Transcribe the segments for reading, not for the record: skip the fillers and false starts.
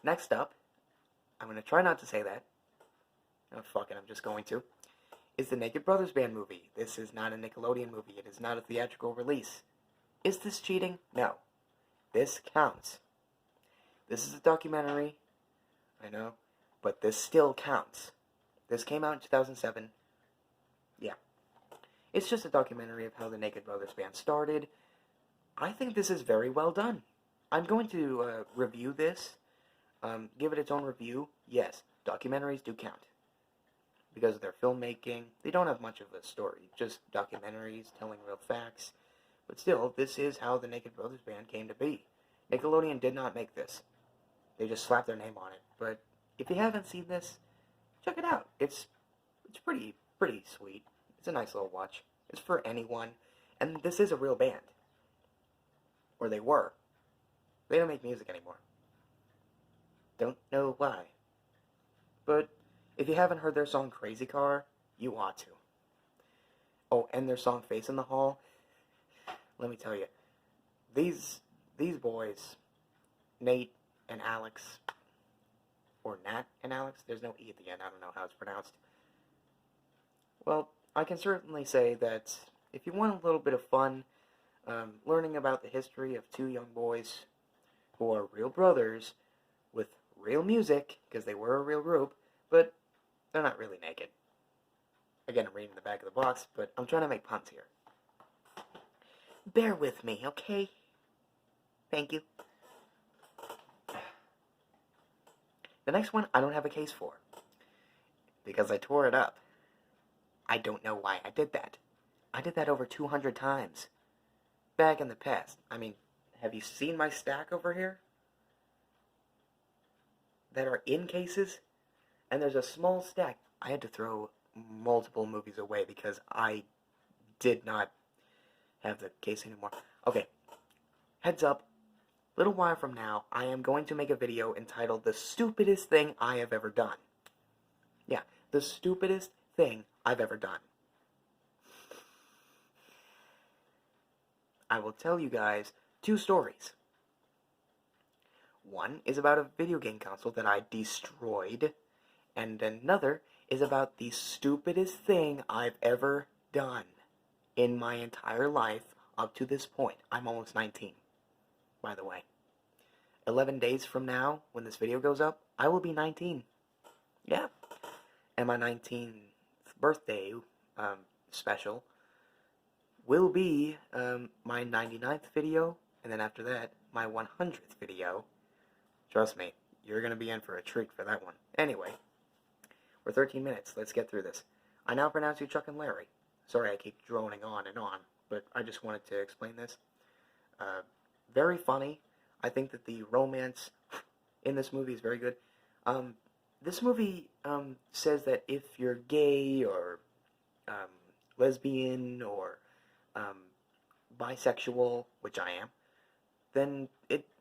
Next up, I'm going to try not to say that. Oh, fuck it, I'm just going to. Is the Naked Brothers Band movie. This is not a Nickelodeon movie. It is not a theatrical release. Is this cheating? No. This counts. This is a documentary. I know. But this still counts. This came out in 2007. Yeah. It's just a documentary of how the Naked Brothers Band started. I think this is very well done. I'm going to review this. Give it its own review. Yes, documentaries do count. Because of their filmmaking, they don't have much of a story. Just documentaries telling real facts. But still, this is how the Naked Brothers Band came to be. Nickelodeon did not make this. They just slapped their name on it. But if you haven't seen this, check it out. It's pretty sweet. It's a nice little watch. It's for anyone. And this is a real band. Or they were. They don't make music anymore. Don't know why. But if you haven't heard their song Crazy Car, you ought to. Oh, and their song Face in the Hall. Let me tell you, these boys, Nate and Alex, or Nat and Alex, there's no E at the end, I don't know how it's pronounced. Well, I can certainly say that if you want a little bit of fun, learning about the history of two young boys who are real brothers with real music, because they were a real group, but they're not really naked. Again, I'm reading the back of the box, but I'm trying to make puns here. Bear with me, okay? Thank you. The next one, I don't have a case for. Because I tore it up. I don't know why I did that. I did that over 200 times. Back in the past. I mean, have you seen my stack over here? That are in cases? And there's a small stack. I had to throw multiple movies away because I did not have the case anymore. Okay, heads up. Little while from now, I am going to make a video entitled The Stupidest Thing I Have Ever Done. Yeah, the stupidest thing I've ever done. I will tell you guys 2 stories. One is about a video game console that I destroyed, and another is about the stupidest thing I've ever done in my entire life up to this point. I'm almost 19, by the way. 11 days from now, when this video goes up, I will be 19. Yeah. And my 19th birthday special will be my 99th video, and then after that, my 100th video. Trust me, you're going to be in for a treat for that one. Anyway, we're 13 minutes. Let's get through this. I now pronounce you Chuck and Larry. Sorry I keep droning on and on, but I just wanted to explain this. Very funny. I think that the romance in this movie is very good. This movie says that if you're gay or lesbian or bisexual, which I am, then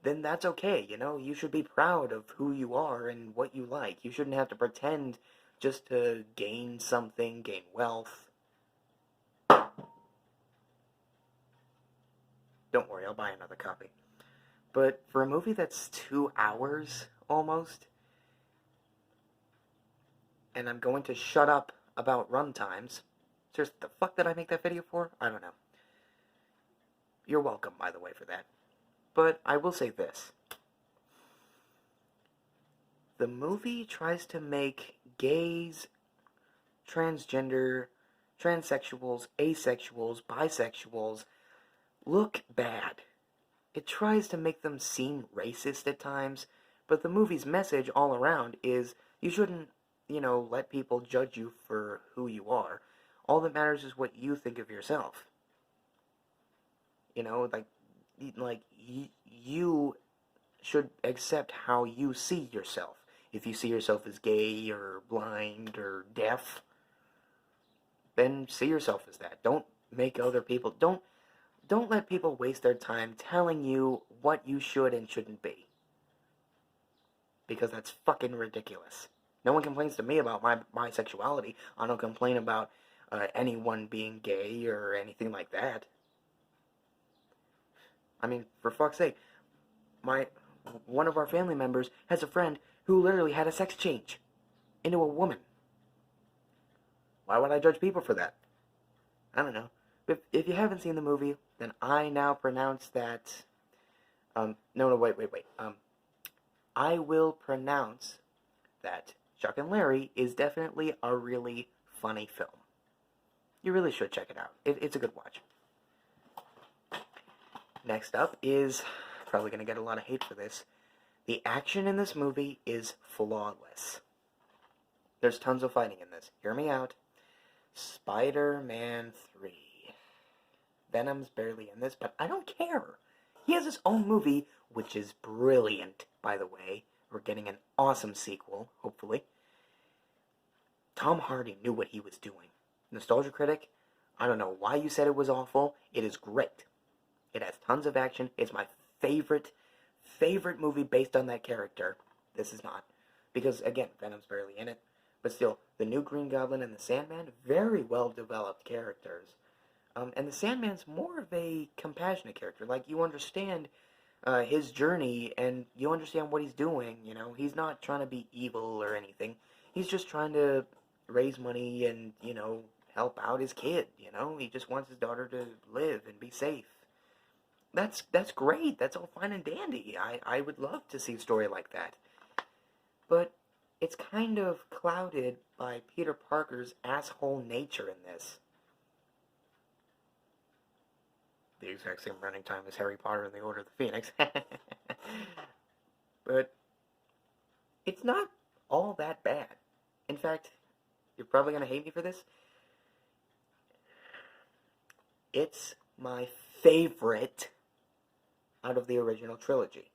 that's okay, you know? You should be proud of who you are and what you like. You shouldn't have to pretend just to gain something, gain wealth. Don't worry, I'll buy another copy. But for a movie that's 2 hours, almost, and I'm going to shut up about runtimes. Seriously, the fuck did I make that video for? I don't know. You're welcome, by the way, for that. But I will say this. The movie tries to make gays, transgender, transsexuals, asexuals, bisexuals look bad. It tries to make them seem racist at times, but the movie's message all around is you shouldn't, let people judge you for who you are. All that matters is what you think of yourself. You should accept how you see yourself. If you see yourself as gay or blind or deaf, then see yourself as that. Don't make other people... Don't let people waste their time telling you what you should and shouldn't be. Because that's fucking ridiculous. No one complains to me about my bisexuality. I don't complain about anyone being gay or anything like that. I mean, for fuck's sake, one of our family members has a friend who literally had a sex change into a woman. Why would I judge people for that? I don't know. If you haven't seen the movie, then I now pronounce that... No, wait. I will pronounce that Chuck and Larry is definitely a really funny film. You really should check it out. It's a good watch. Next up is, probably going to get a lot of hate for this, the action in this movie is flawless. There's tons of fighting in this. Hear me out. SpiderMan 3. Venom's barely in this, but I don't care. He has his own movie, which is brilliant, by the way. We're getting an awesome sequel, hopefully. Tom Hardy knew what he was doing. Nostalgia Critic, I don't know why you said it was awful. It is great. It has tons of action. It's my favorite movie based on that character. This is not. Because, again, Venom's barely in it. But still, the new Green Goblin and the Sandman, very well-developed characters. And the Sandman's more of a compassionate character. Like, you understand his journey, and you understand what he's doing, you know. He's not trying to be evil or anything. He's just trying to raise money and, you know, help out his kid, you know. He just wants his daughter to live and be safe. That's great. That's all fine and dandy. I would love to see a story like that. But it's kind of clouded by Peter Parker's asshole nature in this. The exact same running time as Harry Potter and the Order of the Phoenix. But it's not all that bad. In fact, you're probably going to hate me for this. It's my favorite out of the original trilogy.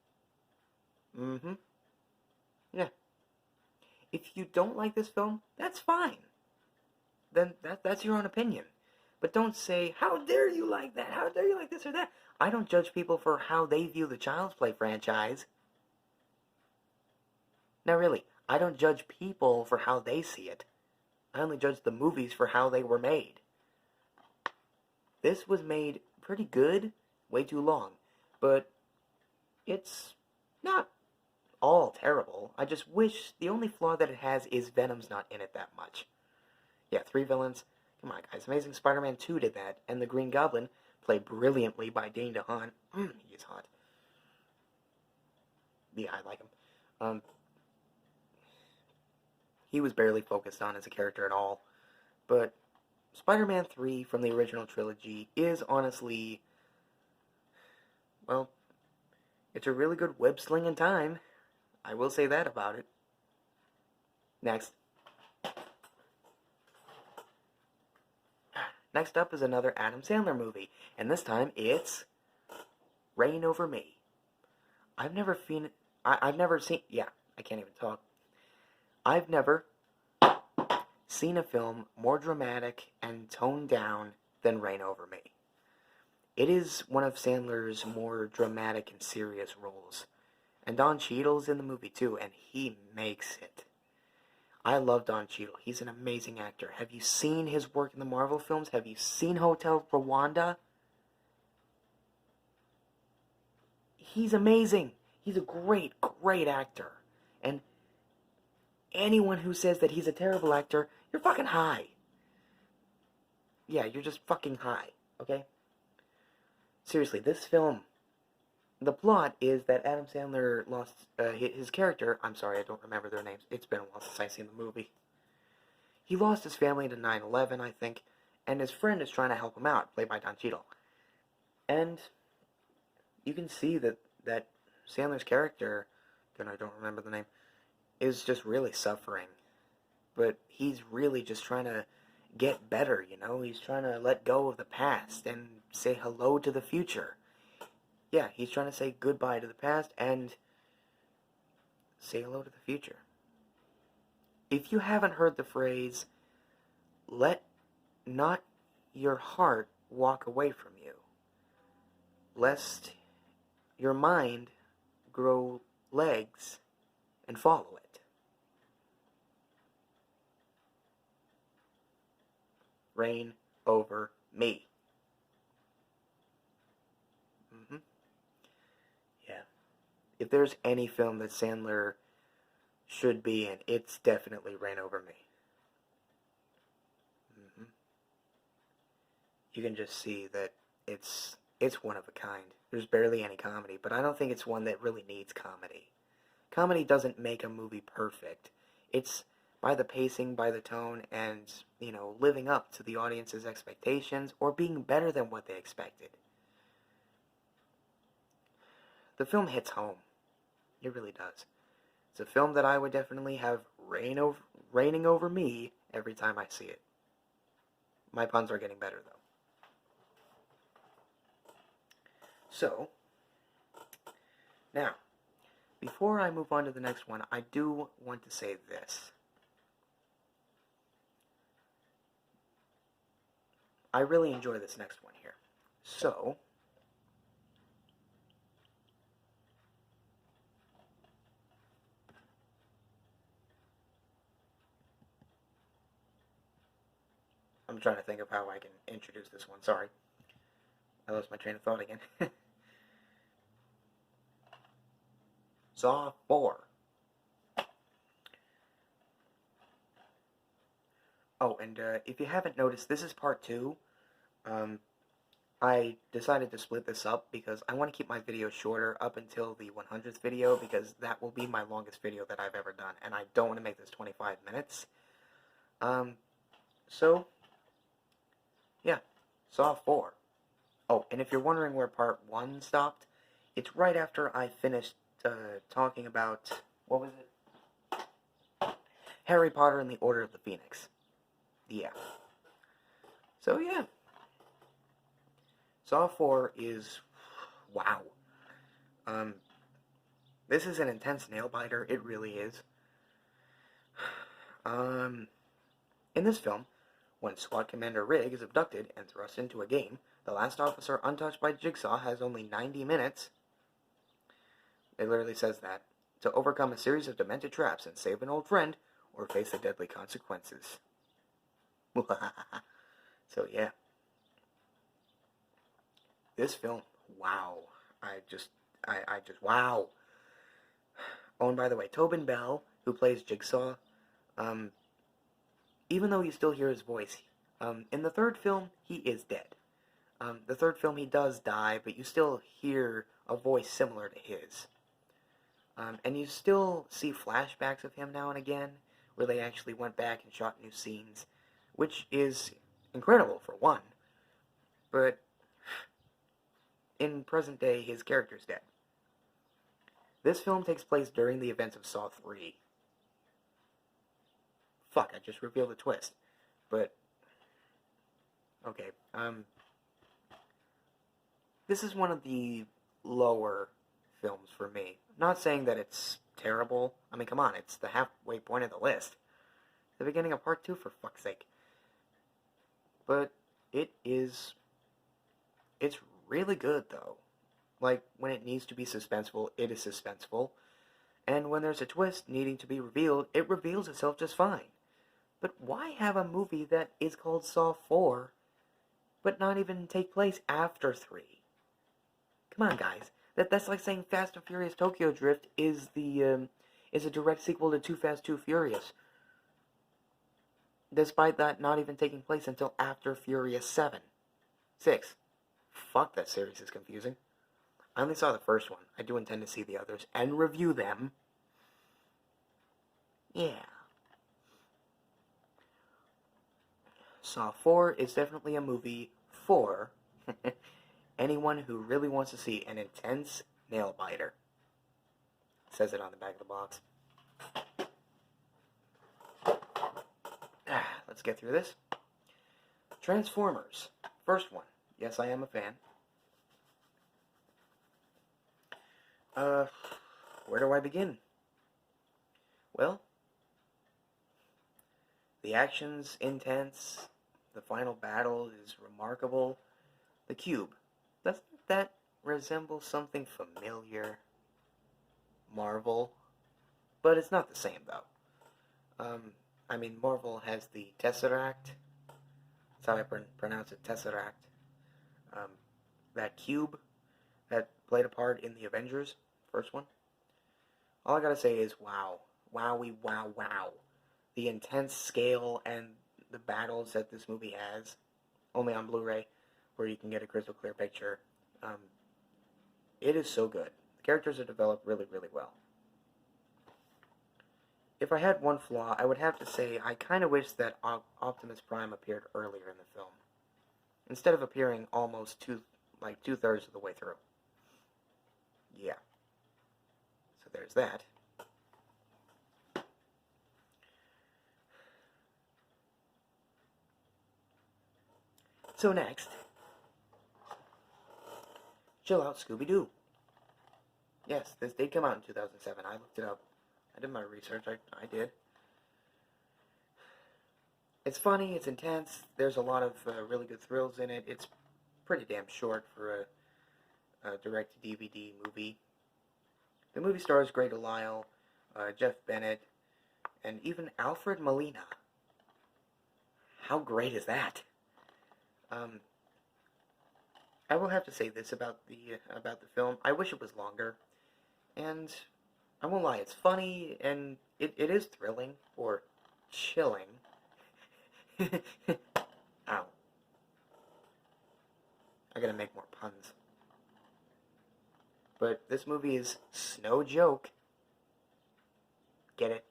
Yeah. If you don't like this film, that's fine. Then that's your own opinion. But don't say, how dare you like that? How dare you like this or that? I don't judge people for how they view the Child's Play franchise. No, really, I don't judge people for how they see it. I only judge the movies for how they were made. This was made pretty good, way too long, but it's not all terrible. I just wish the only flaw that it has is Venom's not in it that much. Yeah, 3 villains. Come on, guys. Amazing Spider-Man 2 did that, and the Green Goblin, played brilliantly by Dane DeHaan. He is hot. Yeah, I like him. He was barely focused on as a character at all, but Spider-Man 3 from the original trilogy is honestly, well, it's a really good web-slinging time. I will say that about it. Next. Next up is another Adam Sandler movie, and this time it's Reign Over Me. I've never seen, yeah, I can't even talk. I've never seen a film more dramatic and toned down than Reign Over Me. It is one of Sandler's more dramatic and serious roles. And Don Cheadle's in the movie too, and he makes it. I love Don Cheadle. He's an amazing actor. Have you seen his work in the Marvel films? Have you seen Hotel Rwanda? He's amazing. He's a great, great actor. And anyone who says that he's a terrible actor, you're fucking high. Yeah, you're just fucking high, okay? Seriously, this film, the plot is that Adam Sandler lost his character. I'm sorry, I don't remember their names. It's been a while since I've seen the movie. He lost his family to 9/11, I think, and his friend is trying to help him out, played by Don Cheadle. And you can see that Sandler's character, and I don't remember the name, is just really suffering. But he's really just trying to get better, you know? He's trying to let go of the past and say hello to the future. Yeah, he's trying to say goodbye to the past and say hello to the future. If you haven't heard the phrase, let not your heart walk away from you, lest your mind grow legs and follow it. Reign over me. Yeah. If there's any film that Sandler should be in, it's definitely Reign Over Me. hmm You can just see that it's one of a kind. There's barely any comedy, but I don't think it's one that really needs comedy. Comedy doesn't make a movie perfect. It's by the pacing, by the tone, and, living up to the audience's expectations or being better than what they expected. The film hits home. It really does. It's a film that I would definitely have reigning over me every time I see it. My puns are getting better, though. So, now, before I move on to the next one, I do want to say this. I really enjoy this next one here. So, I'm trying to think of how I can introduce this one. Sorry. I lost my train of thought again. Saw 4. Oh, and if you haven't noticed, this is part 2. I decided to split this up because I want to keep my videos shorter up until the 100th video because that will be my longest video that I've ever done, and I don't want to make this 25 minutes. So, yeah, Saw 4. Oh, and if you're wondering where part 1 stopped, it's right after I finished talking about, what was it? Harry Potter and the Order of the Phoenix. Yeah. So, yeah. Saw 4 is, wow. This is an intense nail-biter, it really is. In this film, when SWAT Commander Rigg is abducted and thrust into a game, the last officer untouched by Jigsaw has only 90 minutes, it literally says that, to overcome a series of demented traps and save an old friend, or face the deadly consequences. So, yeah. This film, wow. I just, wow. Oh, and by the way, Tobin Bell, who plays Jigsaw, even though you still hear his voice, in the third film, he is dead. The third film, he does die, but you still hear a voice similar to his. And you still see flashbacks of him now and again, where they actually went back and shot new scenes, which is incredible, for one. But in present day, his character's dead. This film takes place during the events of Saw 3. Fuck, I just revealed the twist. But, okay, this is one of the lower films for me. Not saying that it's terrible. I mean, come on, it's the halfway point of the list. The beginning of part 2, for fuck's sake. But it's really good, though. Like, when it needs to be suspenseful, it is suspenseful. And when there's a twist needing to be revealed, it reveals itself just fine. But why have a movie that is called Saw 4, but not even take place after 3? Come on, guys. That's like saying Fast and Furious Tokyo Drift is a direct sequel to Too Fast, Too Furious. Despite that not even taking place until after Furious 7. 6. Fuck, that series is confusing. I only saw the first one. I do intend to see the others and review them. Yeah. Saw 4 is definitely a movie for anyone who really wants to see an intense nail-biter. Says it on the back of the box. Let's get through this. Transformers. First one. Yes, I am a fan. Where do I begin? Well, the action's intense. The final battle is remarkable. The cube. Doesn't that resemble something familiar? Marvel. But it's not the same, though. I mean, Marvel has the Tesseract. That's how I pronounce it, Tesseract. That cube that played a part in the Avengers, first one. All I gotta say is wow. Wowie, wow, wow. The intense scale and the battles that this movie has, only on Blu-ray, where you can get a crystal clear picture. Um, it is so good. The characters are developed really, really well. If I had one flaw, I would have to say I kind of wish that Optimus Prime appeared earlier in the film, instead of appearing almost two-thirds of the way through. Yeah. So there's that. So next, chill out, Scooby-Doo. Yes, this did come out in 2007. I looked it up. I did my research. I did. It's funny. It's intense. There's a lot of really good thrills in it. It's pretty damn short for a direct-to-DVD movie. The movie stars Greg Lyle, Jeff Bennett, and even Alfred Molina. How great is that? I will have to say this about the film. I wish it was longer, and I won't lie, it's funny and it is thrilling or chilling. Ow! I gotta make more puns. But this movie is no joke. Get it?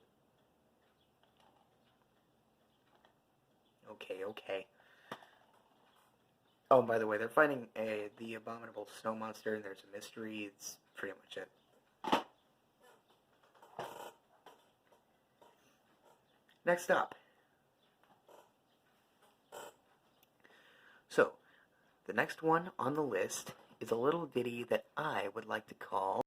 Okay. Oh, and by the way, they're fighting the abominable snow monster, and there's a mystery. It's pretty much it. Next up. So, the next one on the list is a little ditty that I would like to call